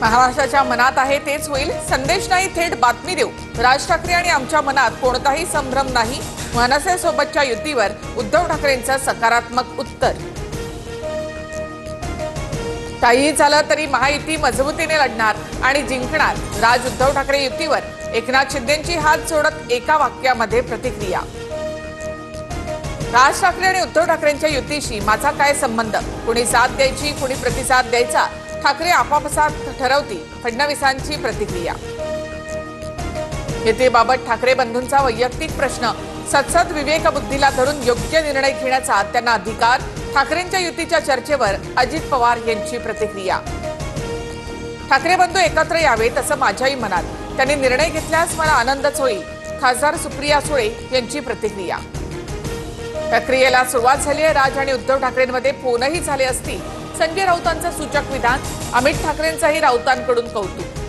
महाराष्ट्राच्या मनात आहे तेच होईल, संदेश नाही थेट बातमी देऊ। राज ठाकरे आणि आमच्या मनात कोणताही संभ्रम नाही। मनसेसोबतच्या युतीवर उद्धव ठाकरेंचं सकारात्मक उत्तर। काहीही झालं तरी महायुती मजबूतीने लढणार आणि जिंकणार। राज उद्धव ठाकरे युतीवर एकनाथ शिंदेंची हात जोडत एका वाक्यामध्ये प्रतिक्रिया। राज ठाकरे आणि उद्धव ठाकरेंच्या युतीशी माझा काय संबंध? कुणी साथ द्यायची, कुणी प्रतिसाद द्यायचा, ठाकरे आपापसात ठरवतील। फडणवीसांची प्रतिक्रिया। युतीबाबत ठाकरे बंधूंचा वैयक्तिक प्रश्न, सतसत विवेक बुद्धीला धरून योग्य निर्णय घेण्याचा त्यांना अधिकार। ठाकरेंच्या युतीच्या चर्चेवर अजित पवार यांची प्रतिक्रिया। ठाकरे बंधू एकत्र यावेत असं माझ्याही मनात, त्यांनी निर्णय घेतल्यास मला आनंदच होईल। खासदार सुप्रिया सुळे यांची प्रतिक्रिया। प्रक्रियेला सुरुवात झाली आहे। राज आणि उद्धव ठाकरेंमध्ये फोनही झाले असतील। संजय राऊतांचं सूचक विधान, अमित ठाकरेंचंही राऊतांकडून कौतुक।